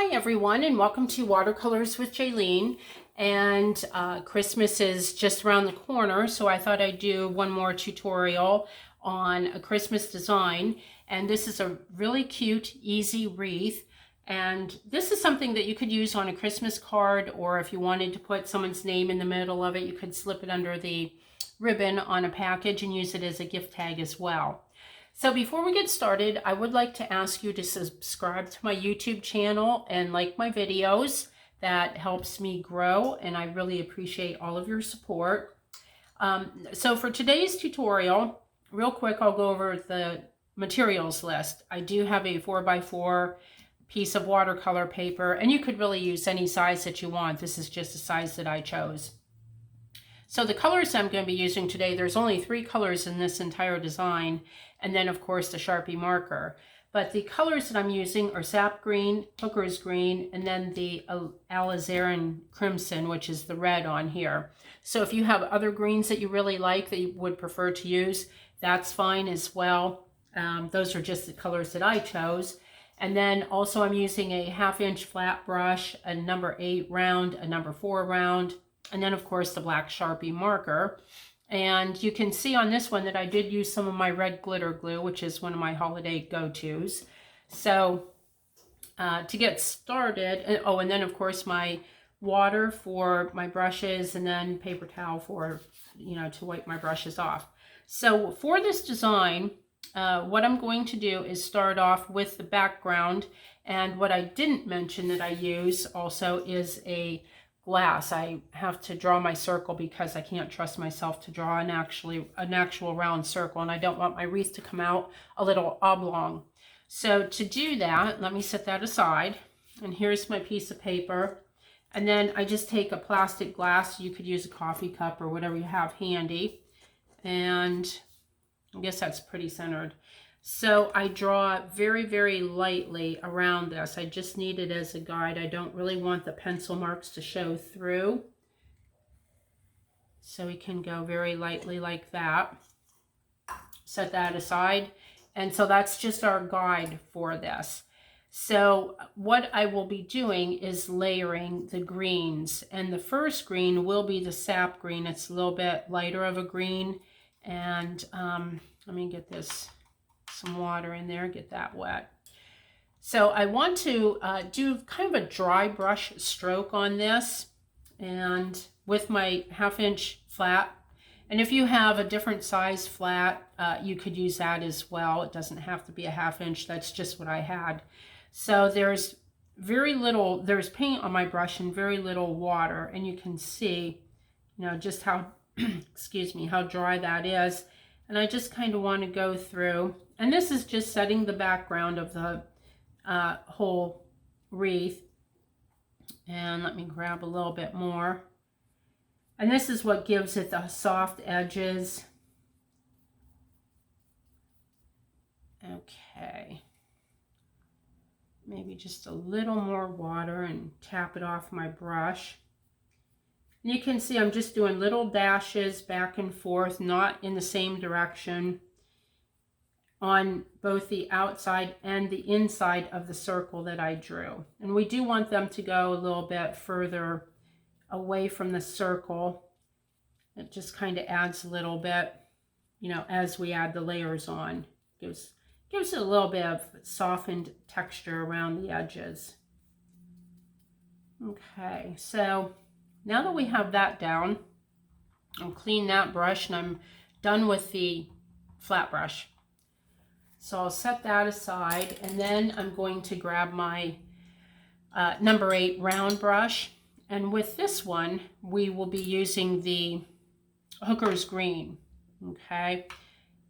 Hi everyone, and welcome to Watercolors with Jaylene. And Christmas is just around the corner, so I thought I'd do one more tutorial on a Christmas design. And this is a really cute, easy wreath. And this is something that you could use on a Christmas card, or if you wanted to put someone's name in the middle of it, you could slip it under the ribbon on a package and use it as a gift tag as well. So before we get started, I would like to ask you to subscribe to my YouTube channel and like my videos. That helps me grow, and I really appreciate all of your support. So for today's tutorial, real quick, I'll go over the materials list. I do have a 4x4 piece of watercolor paper, and you could really use any size that you want. This is just the size that I chose. So the colors I'm going to be using today, there's only 3 colors in this entire design, and then of course the Sharpie marker. But the colors that I'm using are Sap Green, Hooker's Green, and then the Alizaran Crimson, which is the red on here. So if you have other greens that you really like that you would prefer to use, that's fine as well. Those are just the colors that I chose. And then also I'm using a 1/2 inch flat brush, a number 8 round, a number 4 round, and then of course the black Sharpie marker. And you can see on this one that I did use some of my red glitter glue, which is one of my holiday go-tos. So to get started, oh, and then of course my water for my brushes, and then paper towel for, to wipe my brushes off. So for this design, what I'm going to do is start off with the background. And what I didn't mention that I use also is a glass. I have to draw my circle because I can't trust myself to draw an actual round circle, and I don't want my wreath to come out a little oblong. So to do that, let me set that aside. And here's my piece of paper. And then I just take a plastic glass. You could use a coffee cup or whatever you have handy. And I guess that's pretty centered. So I draw very, very lightly around this. I just need it as a guide. I don't really want the pencil marks to show through. So we can go very lightly like that. Set that aside. And so that's just our guide for this. So what I will be doing is layering the greens. And the first green will be the Sap Green. It's a little bit lighter of a green. And let me get some water in there, get that wet. So I want to do kind of a dry brush stroke on this, and with my 1/2 inch flat. And if you have a different size flat, you could use that as well. It doesn't have to be a 1/2 inch. That's just what I had. So there's there's paint on my brush and very little water, and you can see, just how, excuse me, how dry that is. And I just kind of want to go through, and this is just setting the background of the whole wreath. And let me grab a little bit more. And this is what gives it the soft edges. Okay. Maybe just a little more water and tap it off my brush. You can see I'm just doing little dashes back and forth, not in the same direction, on both the outside and the inside of the circle that I drew. And we do want them to go a little bit further away from the circle. It just kind of adds a little bit, as we add the layers on. Gives it a little bit of softened texture around the edges. Okay, so now that we have that down, I'll clean that brush, and I'm done with the flat brush. So I'll set that aside, and then I'm going to grab my number 8 round brush. And with this one, we will be using the Hooker's Green, okay?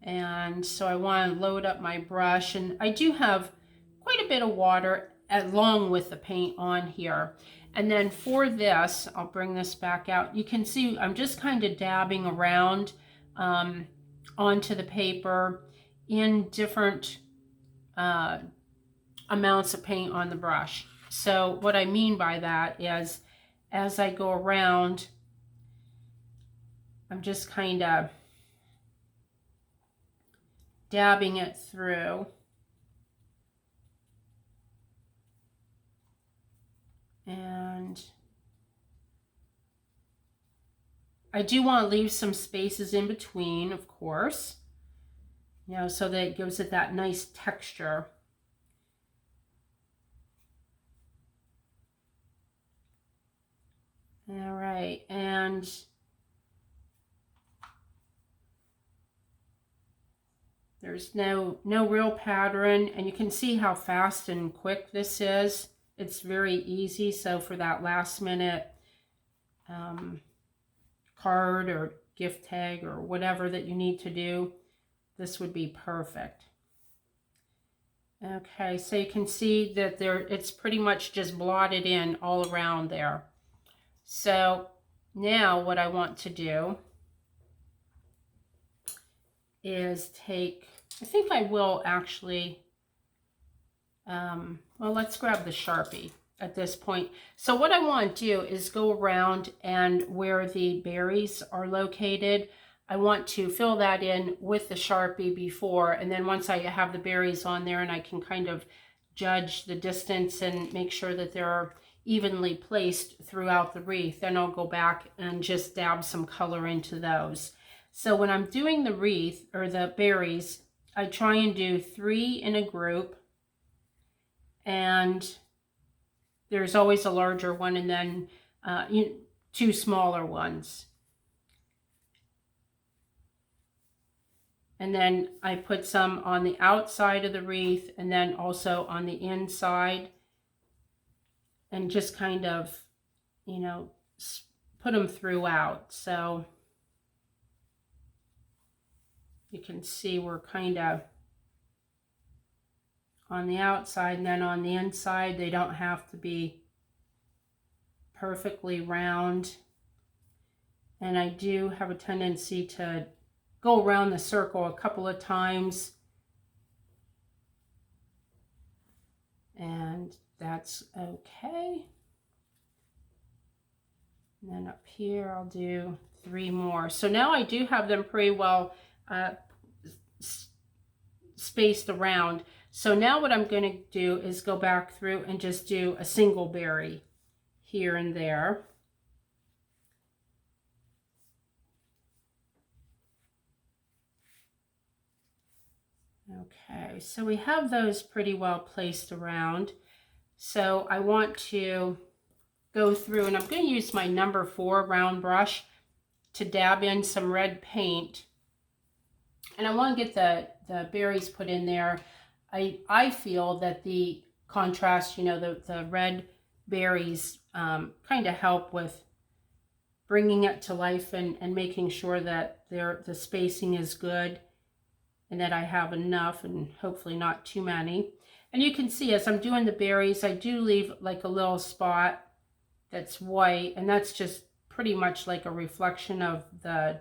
And so I want to load up my brush, and I do have quite a bit of water along with the paint on here. And then for this, I'll bring this back out. You can see I'm just kind of dabbing around onto the paper in different amounts of paint on the brush. So what I mean by that is, as I go around, I'm just kind of dabbing it through. I do want to leave some spaces in between, of course, you know, so that it gives it that nice texture. All right, and there's no real pattern, and you can see how fast and quick this is. It's very easy. So for that last minute card or gift tag or whatever that you need to do, this would be perfect. Okay, so you can see that it's pretty much just blotted in all around there. So now what I want to do is take, I think I will actually, well, let's grab the Sharpie at this point. So what I want to do is go around, and where the berries are located, I want to fill that in with the Sharpie before, and then once I have the berries on there and I can kind of judge the distance and make sure that they're evenly placed throughout the wreath, then I'll go back and just dab some color into those. So when I'm doing the wreath or the berries, I try and do 3 in a group, and there's always a larger one, and then 2 smaller ones. And then I put some on the outside of the wreath and then also on the inside, and just kind of, you know, put them throughout. So you can see we're kind of on the outside, and then on the inside. They don't have to be perfectly round. And I do have a tendency to go around the circle a couple of times. And that's okay. And then up here, I'll do 3 more. So now I do have them pretty well spaced around. So now what I'm going to do is go back through and just do a single berry here and there. Okay, so we have those pretty well placed around. So I want to go through, and I'm going to use my number 4 round brush to dab in some red paint. And I want to get the berries put in there. I feel that the contrast, you know, the red berries kind of help with bringing it to life and making sure that the spacing is good and that I have enough and hopefully not too many. And you can see as I'm doing the berries, I do leave like a little spot that's white, and that's just pretty much like a reflection of the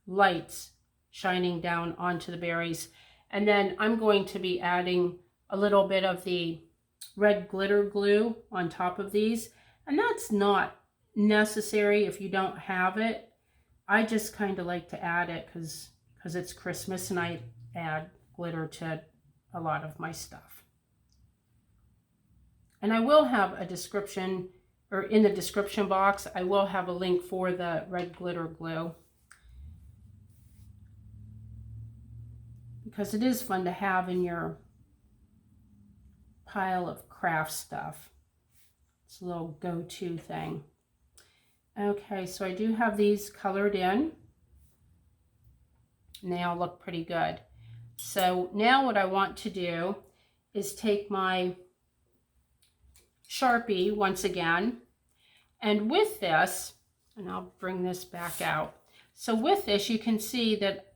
lights shining down onto the berries. And then I'm going to be adding a little bit of the red glitter glue on top of these. And that's not necessary if you don't have it. I just kind of like to add it because it's Christmas, and I add glitter to a lot of my stuff. And I will have a description, or in the description box, I will have a link for the red glitter glue, because it is fun to have in your pile of craft stuff. It's a little go-to thing. Okay, so I do have these colored in, and they all look pretty good. So now what I want to do is take my Sharpie once again, and with this, and I'll bring this back out. So with this, you can see that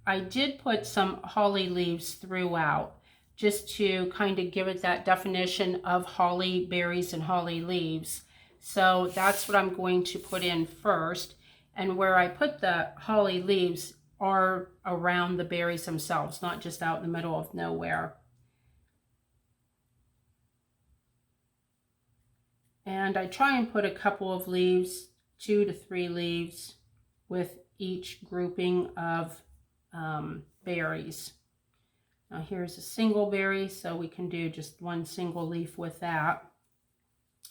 I did put some holly leaves throughout, just to kind of give it that definition of holly berries and holly leaves. So that's what I'm going to put in first. And where I put the holly leaves are around the berries themselves, not just out in the middle of nowhere. And I try and put a couple of leaves, 2 to 3 leaves, with each grouping of berries. Now here's a single berry, so we can do just one single leaf with that.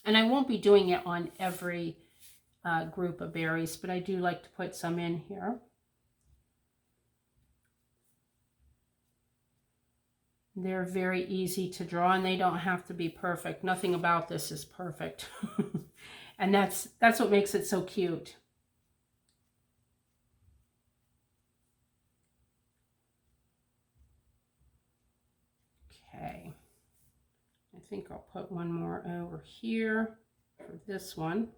And I won't be doing it on every group of berries, but I do like to put some in here. They're very easy to draw, and they don't have to be perfect. Nothing about this is perfect. And that's what makes it so cute. Okay. I think I'll put one more over here for this one.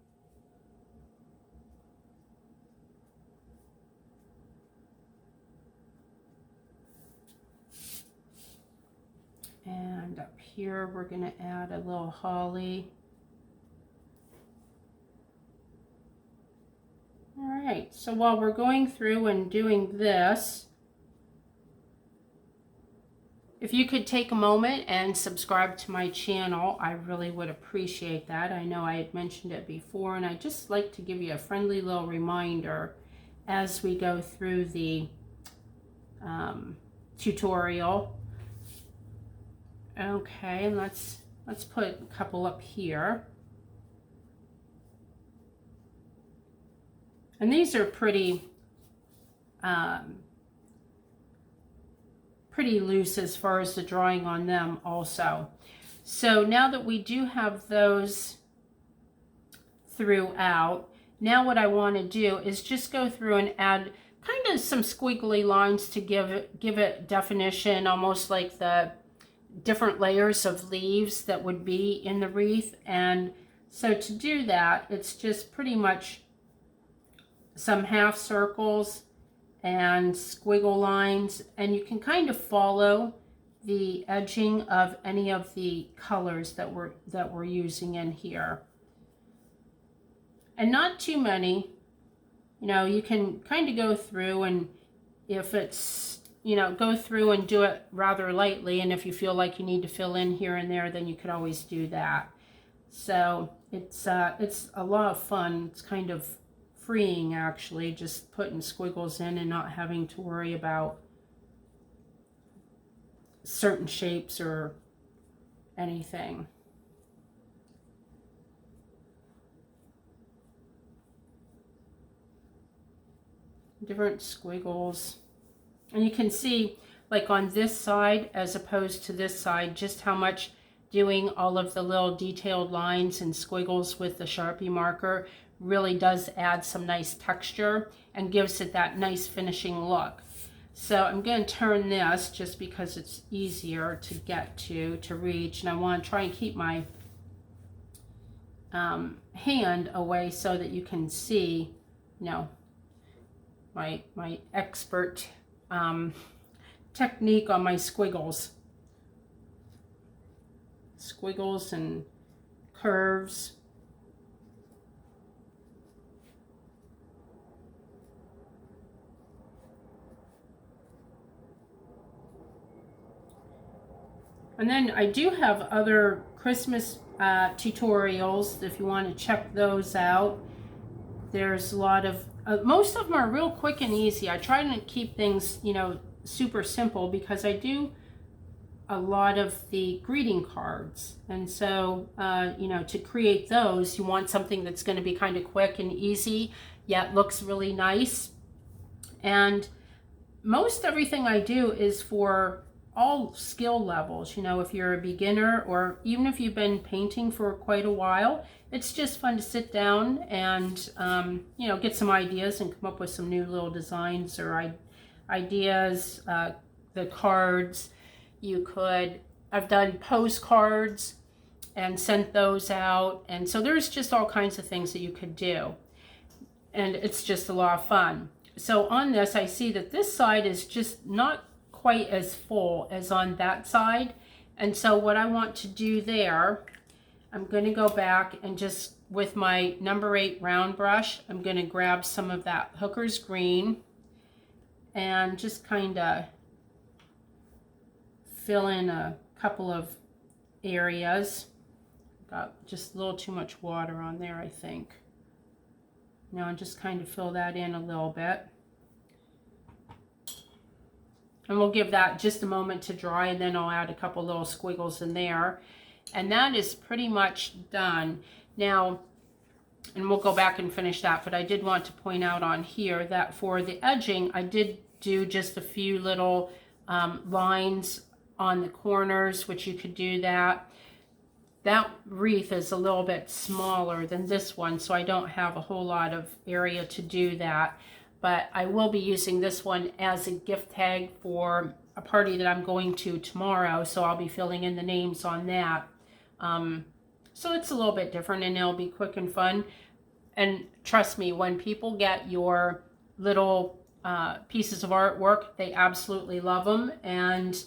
And up here, we're going to add a little holly. All right, so while we're going through and doing this, if you could take a moment and subscribe to my channel, I really would appreciate that. I know I had mentioned it before, and I'd just like to give you a friendly little reminder as we go through the tutorial. Okay, and let's put a couple up here. And these are pretty loose as far as the drawing on them also. So now that we do have those throughout, now what I want to do is just go through and add kind of some squiggly lines to give it definition, almost like the different layers of leaves that would be in the wreath. And so to do that, it's just pretty much some half circles and squiggle lines, and you can kind of follow the edging of any of the colors that we're using in here, and not too many. You know, you can kind of go through, and if it's, you know, go through and do it rather lightly, and if you feel like you need to fill in here and there, then you could always do that. So it's a lot of fun. It's kind of freeing, actually, just putting squiggles in and not having to worry about certain shapes or anything. Different squiggles. And you can see, like on this side as opposed to this side, just how much doing all of the little detailed lines and squiggles with the Sharpie marker really does add some nice texture and gives it that nice finishing look. So I'm going to turn this just because it's easier to get to reach, and I want to try and keep my hand away so that you can see, you know, my expert technique on my squiggles and curves. And then I do have other Christmas tutorials if you want to check those out. There's a lot of, most of them are real quick and easy. I try to keep things, you know, super simple because I do a lot of the greeting cards. And so, you know, to create those, you want something that's going to be kind of quick and easy, yet looks really nice. And most everything I do is for all skill levels. You know, if you're a beginner or even if you've been painting for quite a while, it's just fun to sit down and, you know, get some ideas and come up with some new little designs or ideas. The cards, you could, I've done postcards and sent those out. And so there's just all kinds of things that you could do. And it's just a lot of fun. So on this, I see that this side is just not quite as full as on that side. And so what I want to do there, I'm going to go back and just with my number 8 round brush, I'm going to grab some of that Hooker's Green and just kind of fill in a couple of areas. Got just a little too much water on there, I think. Now I'll just kind of fill that in a little bit. And we'll give that just a moment to dry, and then I'll add a couple little squiggles in there. And that is pretty much done. Now, and we'll go back and finish that. But I did want to point out on here that for the edging, I did do just a few little lines on the corners, which you could do that. That wreath is a little bit smaller than this one, so I don't have a whole lot of area to do that. But I will be using this one as a gift tag for a party that I'm going to tomorrow, so I'll be filling in the names on that. So it's a little bit different, and it'll be quick and fun. And trust me, when people get your little pieces of artwork, they absolutely love them. And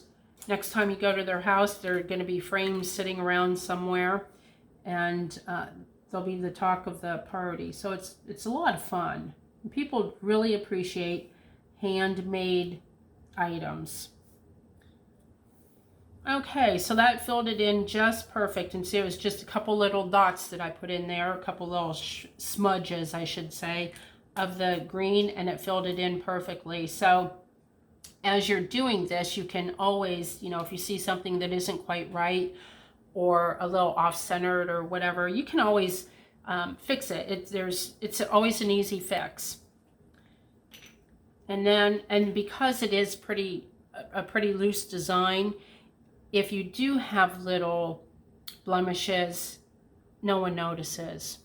next time you go to their house, they're going to be framed sitting around somewhere, and they'll be the talk of the party. So it's a lot of fun. People really appreciate handmade items. Okay, so that filled it in just perfect. And see, it was just a couple little dots that I put in there, a couple little smudges, I should say, of the green, and it filled it in perfectly. So as you're doing this, you can always, you know, if you see something that isn't quite right or a little off-centered or whatever, you can always fix it. It's always an easy fix. And because it is a pretty loose design, if you do have little blemishes, no one notices.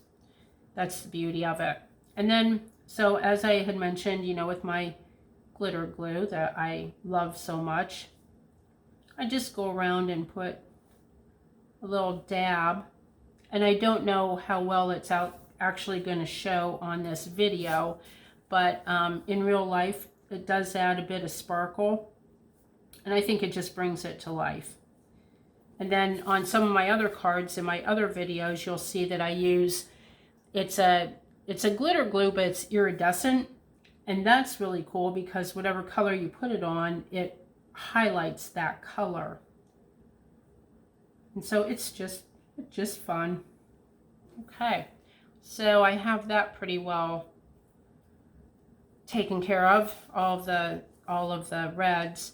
That's the beauty of it. And then, so as I had mentioned, you know, with my glitter glue that I love so much, I just go around and put a little dab. And I don't know how well it's actually going to show on this video, but in real life, it does add a bit of sparkle, and I think it just brings it to life. And then on some of my other cards in my other videos, you'll see that I use, it's a glitter glue, but it's iridescent, and that's really cool because whatever color you put it on, it highlights that color. And so it's just fun. Okay, so I have that pretty well taken care of, all of the reds.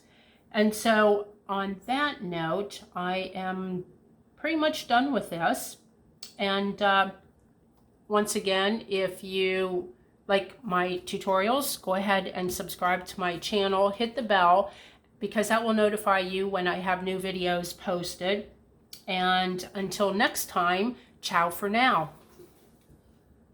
And so on that note, I am pretty much done with this. And once again, if you like my tutorials, go ahead and subscribe to my channel, hit the bell, because that will notify you when I have new videos posted. And until next time, ciao for now.